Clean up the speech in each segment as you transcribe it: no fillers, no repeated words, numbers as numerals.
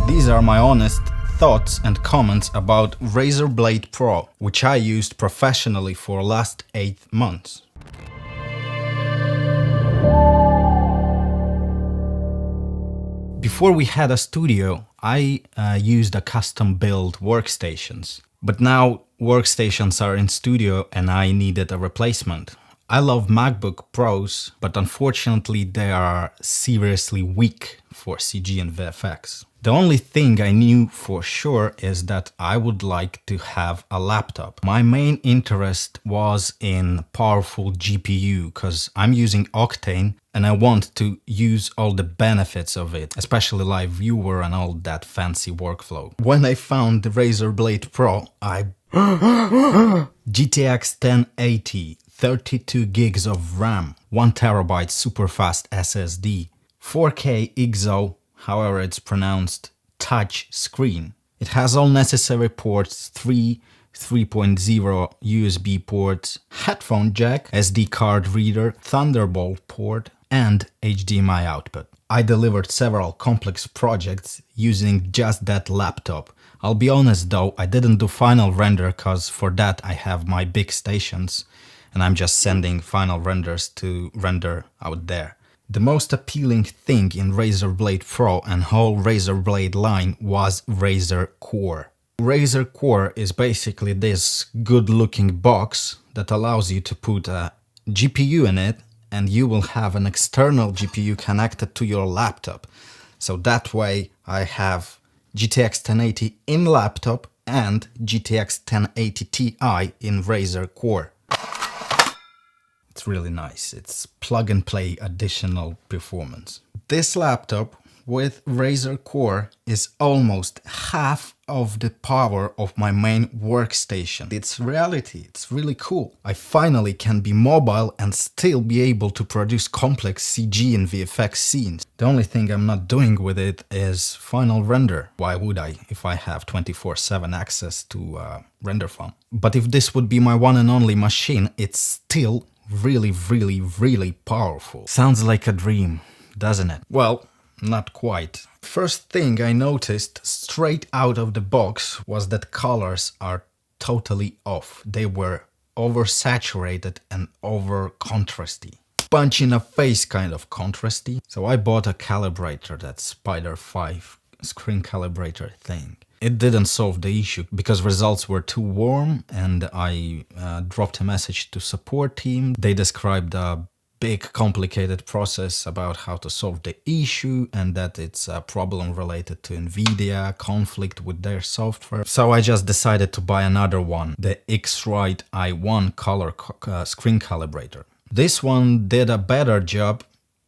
These are my honest thoughts and comments about Razer Blade Pro, which I used professionally for last 8 months. Before we had a studio, I used a custom build workstations. But now workstations are in studio and I needed a replacement. I love MacBook Pros, but unfortunately they are seriously weak for CG and VFX. The only thing I knew for sure is that I would like to have a laptop. My main interest was in powerful GPU because I'm using Octane and I want to use all the benefits of it, especially live viewer and all that fancy workflow. When I found the Razer Blade Pro, I GTX 1080, 32 gigs of RAM, 1 terabyte super fast SSD, 4K ISO, however it's pronounced, touch screen. It has all necessary ports, 3.0 USB ports, headphone jack, SD card reader, Thunderbolt port, and HDMI output. I delivered several complex projects using just that laptop. I'll be honest though, I didn't do final render cause for that I have my big stations and I'm just sending final renders to render out there. The most appealing thing in Razer Blade Pro and whole Razer Blade line was Razer Core. Razer Core is basically this good-looking box that allows you to put a GPU in it and you will have an external GPU connected to your laptop. So that way I have GTX 1080 in laptop and GTX 1080 Ti in Razer Core. It's really nice. It's plug and play additional performance. This laptop with Razer Core is almost half of the power of my main workstation. It's reality. It's really cool. I finally can be mobile and still be able to produce complex CG and VFX scenes. The only thing I'm not doing with it is final render. Why would I if I have 24/7 access to render farm? But if this would be my one and only machine, it's still really powerful. Sounds like a dream, doesn't it? Well, not quite. First thing I noticed straight out of the box was that colors are totally off. They were oversaturated and over contrasty. Punch in a face kind of contrasty. So I bought a calibrator, that Spider 5 screen calibrator thing. It didn't solve the issue because results were too warm and I dropped a message to support team. They described a big complicated process about how to solve the issue and that it's a problem related to NVIDIA, conflict with their software. So I just decided to buy another one, the X-Rite i1 color screen calibrator. This one did a better job,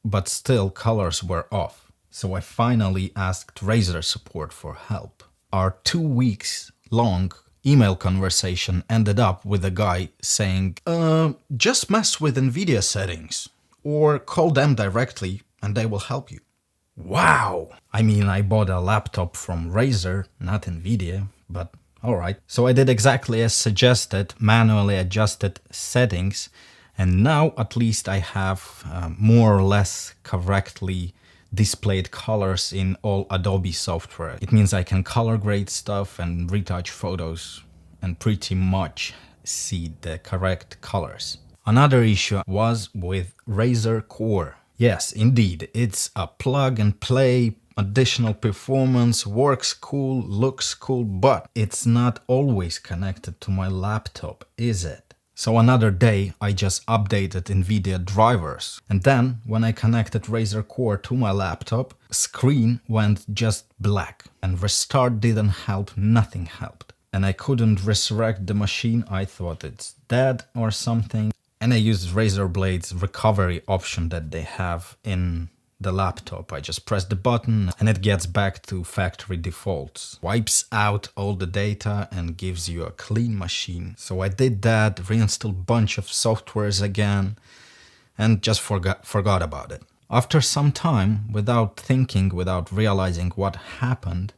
but still colors were off. So I finally asked Razer support for help. Our 2 weeks long email conversation ended up with a guy saying, just mess with NVIDIA settings or call them directly and they will help you. Wow! I mean, I bought a laptop from Razer, not NVIDIA, but alright. So I did exactly as suggested, manually adjusted settings, and now at least I have more or less correctly displayed colors in all Adobe software. It means I can color grade stuff and retouch photos and pretty much see the correct colors. Another issue was with Razer Core. Yes, indeed, it's a plug and play, additional performance, works cool, looks cool, but it's not always connected to my laptop, is it? So another day I just updated NVIDIA drivers. And then when I connected Razer Core to my laptop, screen went just black. And restart didn't help, nothing helped. And I couldn't resurrect the machine, I thought it's dead or something. And I used Razer Blade's recovery option that they have in the laptop. I just press the button and it gets back to factory defaults, wipes out all the data and gives you a clean machine. So I did that, reinstalled a bunch of softwares again and just forgot about it. After some time, without thinking, without realizing what happened,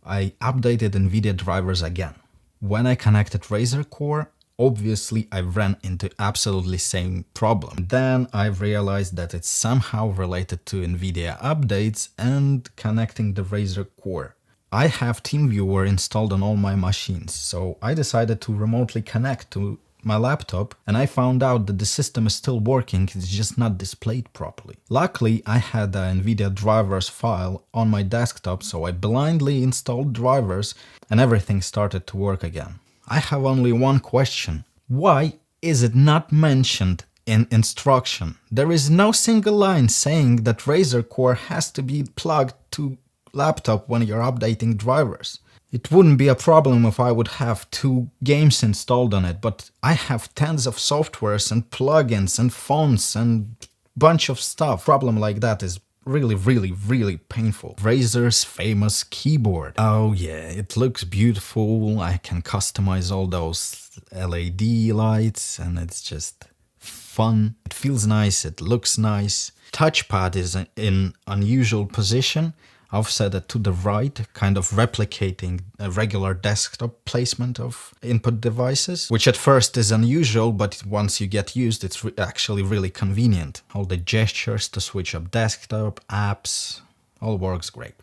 I updated NVIDIA drivers again. When I connected Razer Core, obviously I ran into absolutely same problem. Then I realized that it's somehow related to NVIDIA updates and connecting the Razer Core. I have TeamViewer installed on all my machines, so I decided to remotely connect to my laptop and I found out that the system is still working, it's just not displayed properly. Luckily, I had the NVIDIA drivers file on my desktop, so I blindly installed drivers and everything started to work again. I have only one question. Why is it not mentioned in instruction? There is no single line saying that Razer Core has to be plugged to laptop when you're updating drivers. It wouldn't be a problem if I would have 2 games installed on it, but I have tens of softwares and plugins and fonts and bunch of stuff. Problem like that is really painful. Razer's famous keyboard. Oh yeah, it looks beautiful. I can customize all those LED lights and it's just fun. It feels nice, it looks nice. Touchpad is in unusual position. I've set it to the right, kind of replicating a regular desktop placement of input devices, which at first is unusual, but once you get used, it's actually really convenient. All the gestures to switch up desktop, apps, all works great.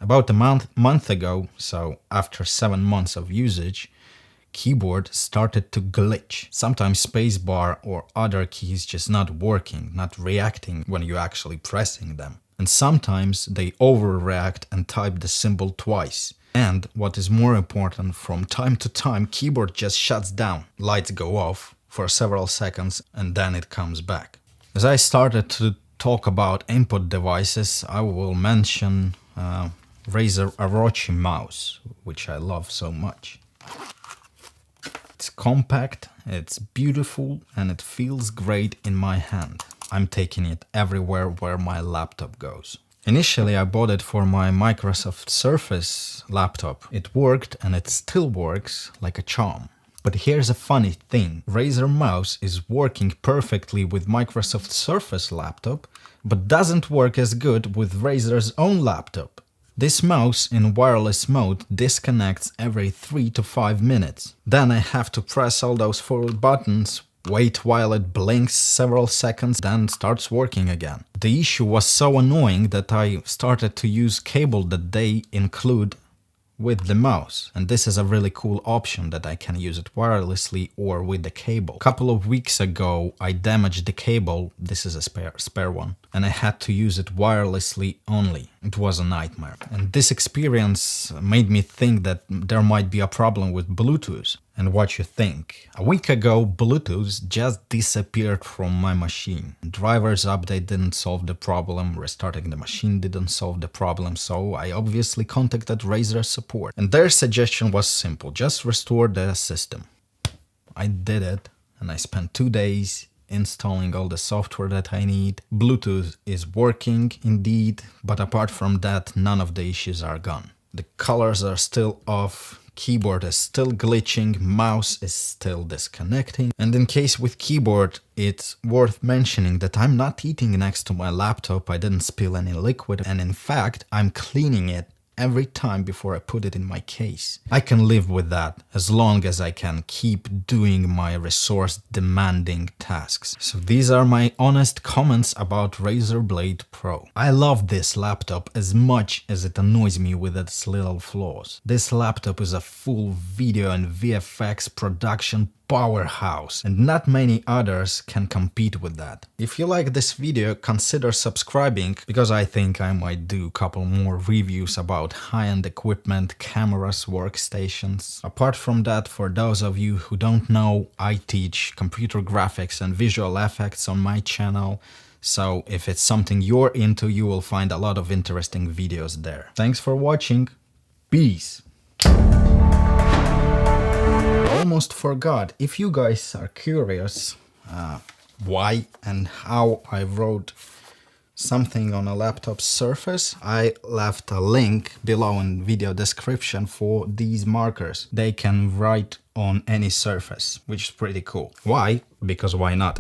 About a month ago, so after 7 months of usage, keyboard started to glitch. Sometimes spacebar or other keys just not working, not reacting when you're actually pressing them. And sometimes they overreact and type the symbol twice. And what is more important, from time to time, keyboard just shuts down. Lights go off for several seconds and then it comes back. As I started to talk about input devices, I will mention Razer Orochi mouse, which I love so much. It's compact, it's beautiful, and it feels great in my hand. I'm taking it everywhere where my laptop goes. Initially, I bought it for my Microsoft Surface laptop. It worked and it still works like a charm. But here's a funny thing. Razer mouse is working perfectly with Microsoft Surface laptop, but doesn't work as good with Razer's own laptop. This mouse in wireless mode disconnects every 3 to 5 minutes. Then I have to press all those 4 buttons, wait while it blinks several seconds, then starts working again. The issue was so annoying that I started to use cable that they include with the mouse. And this is a really cool option that I can use it wirelessly or with the cable. A couple of weeks ago, I damaged the cable. This is a spare one. And I had to use it wirelessly only. It was a nightmare. And this experience made me think that there might be a problem with Bluetooth. And what you think? A week ago, Bluetooth just disappeared from my machine. Driver's update didn't solve the problem, restarting the machine didn't solve the problem, so I obviously contacted Razer support. And their suggestion was simple, just restore the system. I did it, and I spent 2 days installing all the software that I need. Bluetooth is working indeed, but apart from that, none of the issues are gone. The colors are still off. Keyboard is still glitching, mouse is still disconnecting. And in case with keyboard, it's worth mentioning that I'm not eating next to my laptop, I didn't spill any liquid, and in fact, I'm cleaning it every time before I put it in my case. I can live with that as long as I can keep doing my resource-demanding tasks. So these are my honest comments about Razer Blade Pro. I love this laptop as much as it annoys me with its little flaws. This laptop is a full video and VFX production powerhouse, and not many others can compete with that. If you like this video, consider subscribing, because I think I might do a couple more reviews about high-end equipment, cameras, workstations. Apart from that, for those of you who don't know, I teach computer graphics and visual effects on my channel. So if it's something you're into, you will find a lot of interesting videos there. Thanks for watching. Peace. Almost forgot. If you guys are curious why and how I wrote something on a laptop surface, I left a link below in video description for these markers. They can write on any surface, which is pretty cool. Why? Because why not?